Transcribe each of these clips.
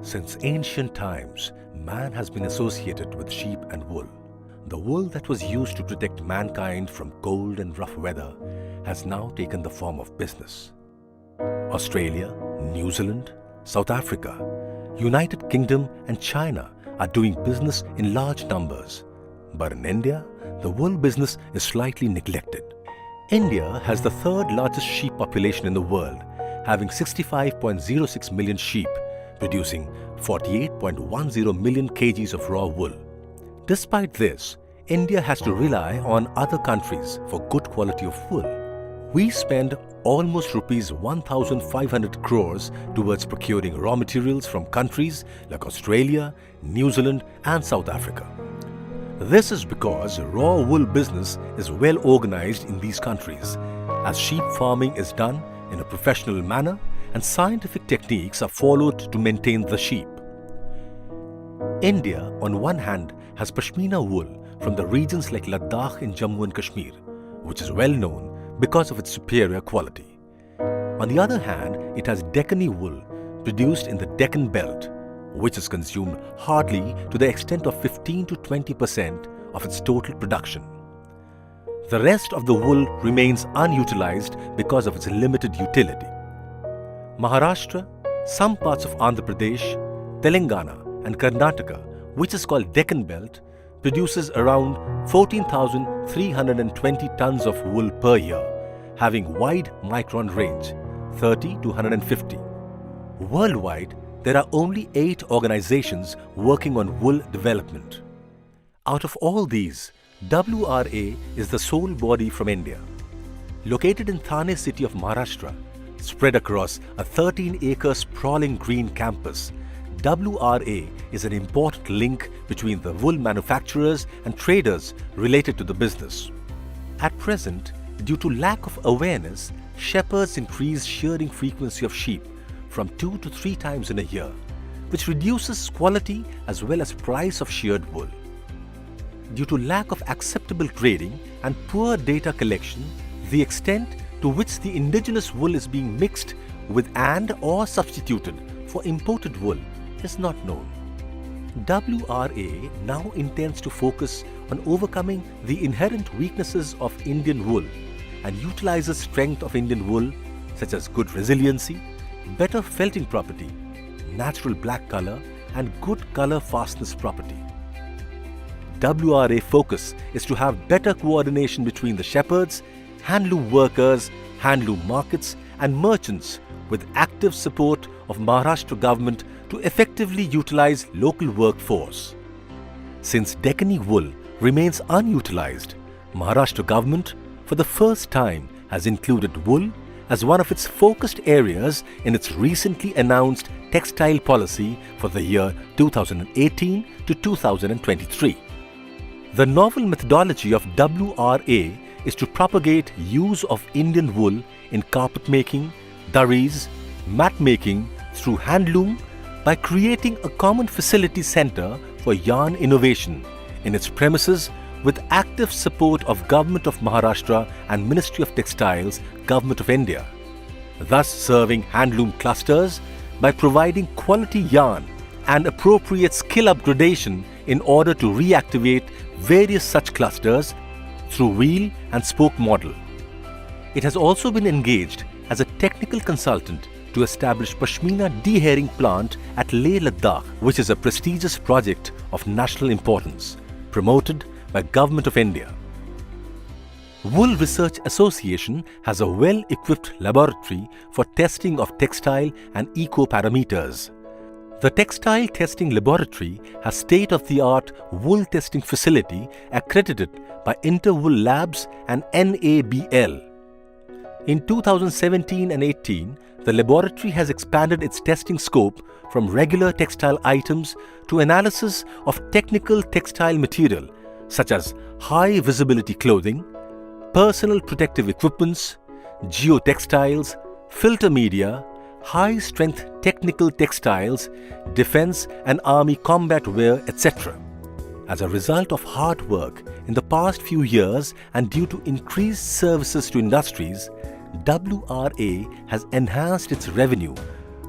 Since ancient times, man has been associated with sheep and wool. The wool that was used to protect mankind from cold and rough weather has now taken the form of business. Australia, New Zealand, South Africa, United Kingdom and China are doing business in large numbers. But in India, the wool business is slightly neglected. India has the third largest sheep population in the world, having 65.06 million sheep, producing 48.10 million kgs of raw wool. Despite this, India has to rely on other countries for good quality of wool. We spend almost rupees 1,500 crores towards procuring raw materials from countries like Australia, New Zealand and South Africa. This is because raw wool business is well organized in these countries, as sheep farming is done in a professional manner and scientific techniques are followed to maintain the sheep. India, on one hand, has Pashmina wool from the regions like Ladakh in Jammu and Kashmir, which is well known because of its superior quality. On the other hand, it has Deccani wool produced in the Deccan Belt, which is consumed hardly to the extent of 15 to 20% of its total production. The rest of the wool remains unutilized because of its limited utility. Maharashtra, some parts of Andhra Pradesh, Telangana and Karnataka, which is called Deccan Belt, produces around 14,320 tons of wool per year, having wide micron range, 30 to 150. Worldwide, there are only 8 organizations working on wool development. Out of all these, WRA is the sole body from India. Located in Thane city of Maharashtra, spread across a 13-acre sprawling green campus, WRA is an important link between the wool manufacturers and traders related to the business. At present, due to lack of awareness, shepherds increase shearing frequency of sheep from 2 to 3 times in a year, which reduces quality as well as price of sheared wool. Due to lack of acceptable grading and poor data collection, the extent to which the indigenous wool is being mixed with and/or substituted for imported wool is not known. WRA now intends to focus on overcoming the inherent weaknesses of Indian wool and utilizes strength of Indian wool such as good resiliency, better felting property, natural black color and good color fastness property. WRA focus is to have better coordination between the shepherds, handloom workers, handloom markets and merchants with active support of Maharashtra government to effectively utilize local workforce. Since Deccani wool remains unutilized, Maharashtra government for the first time has included wool as one of its focused areas in its recently announced textile policy for the year 2018 to 2023. The novel methodology of WRA is to propagate use of Indian wool in carpet making, dharis, mat making through handloom by creating a common facility center for yarn innovation in its premises with active support of Government of Maharashtra and Ministry of Textiles, Government of India, thus serving handloom clusters by providing quality yarn and appropriate skill upgradation in order to reactivate various such clusters through wheel and spoke model. It has also been engaged as a technical consultant to establish Pashmina dehairing plant at Leh Ladakh, which is a prestigious project of national importance, promoted by Government of India. Wool Research Association has a well-equipped laboratory for testing of textile and eco-parameters. The Textile Testing Laboratory has state-of-the-art wool testing facility accredited by Interwool Labs and NABL. In 2017 and 18, the laboratory has expanded its testing scope from regular textile items to analysis of technical textile material such as high-visibility clothing, personal protective equipments, geotextiles, filter media, high-strength technical textiles, defense and army combat wear, etc. As a result of hard work in the past few years and due to increased services to industries, WRA has enhanced its revenue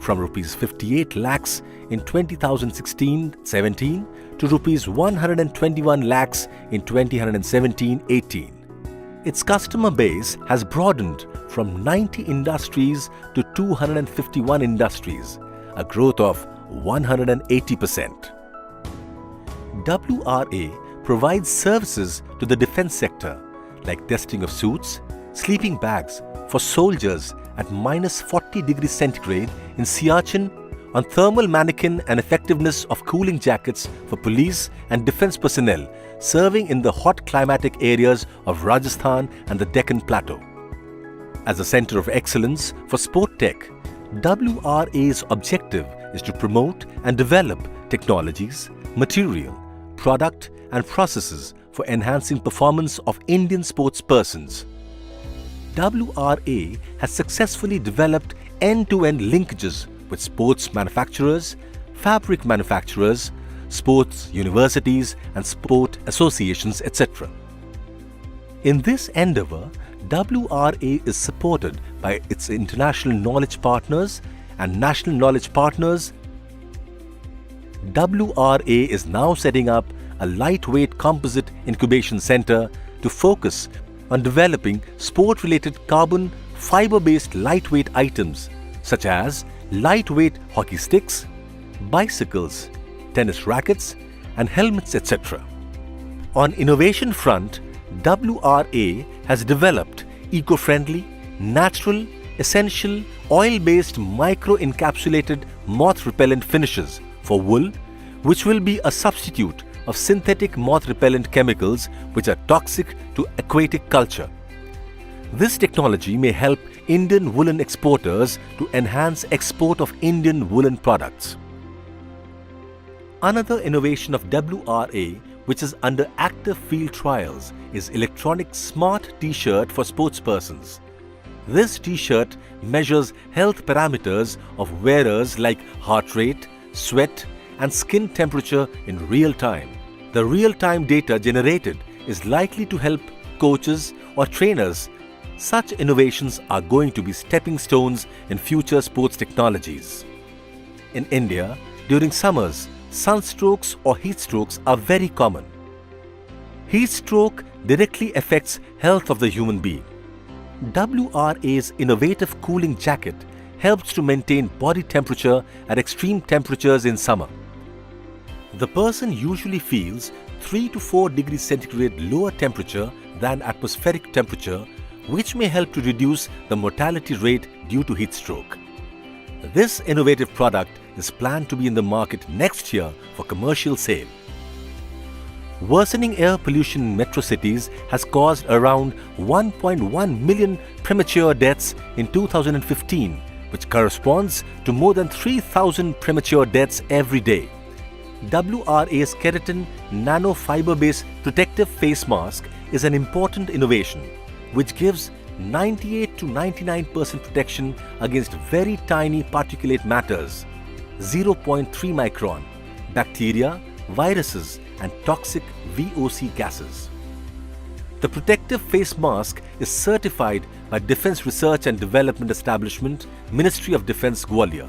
from rupees 58 lakhs in 2016-17 to rupees 121 lakhs in 2017-18. Its customer base has broadened from 90 industries to 251 industries, a growth of 180%. WRA provides services to the defense sector like testing of suits, sleeping bags for soldiers at -40 degrees centigrade in Siachen, on thermal mannequin and effectiveness of cooling jackets for police and defense personnel serving in the hot climatic areas of Rajasthan and the Deccan Plateau. As a center of excellence for sport tech, WRA's objective is to promote and develop technologies, material, product and processes for enhancing performance of Indian sports persons. WRA has successfully developed end-to-end linkages with sports manufacturers, fabric manufacturers, sports universities and sport associations, etc. In this endeavor, WRA is supported by its international knowledge partners and national knowledge partners. WRA is now setting up a lightweight composite incubation center to focus on developing sport-related carbon fiber-based lightweight items such as lightweight hockey sticks, bicycles, tennis rackets and helmets, etc. On innovation front, WRA has developed eco-friendly, natural, essential, oil-based micro-encapsulated moth-repellent finishes for wool, which will be a substitute of synthetic moth-repellent chemicals which are toxic to aquatic culture. This technology may help Indian woolen exporters to enhance export of Indian woolen products. Another innovation of WRA, which is under active field trials, is electronic smart T-shirt for sportspersons. This T-shirt measures health parameters of wearers like heart rate, sweat and skin temperature in real time. The real-time data generated is likely to help coaches or trainers. Such innovations are going to be stepping stones in future sports technologies. In India, during summers, sunstrokes or heat strokes are very common. Heat stroke directly affects health of the human being. WRA's innovative cooling jacket helps to maintain body temperature at extreme temperatures in summer. The person usually feels 3 to 4 degrees centigrade lower temperature than atmospheric temperature, which may help to reduce the mortality rate due to heat stroke. This innovative product is planned to be in the market next year for commercial sale. Worsening air pollution in metro cities has caused around 1.1 million premature deaths in 2015, which corresponds to more than 3,000 premature deaths every day. WRA's keratin nanofiber-based protective face mask is an important innovation, which gives 98 to 99% protection against very tiny particulate matters, 0.3 micron, bacteria, viruses and toxic VOC gases. The protective face mask is certified by Defence Research and Development Establishment, Ministry of Defence, Gwalior.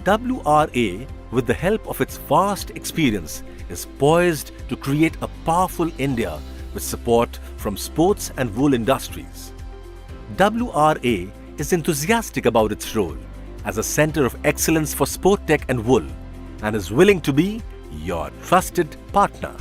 WRA, with the help of its vast experience, is poised to create a powerful India with support from sports and wool industries. WRA is enthusiastic about its role as a center of excellence for sport tech and wool and is willing to be your trusted partner.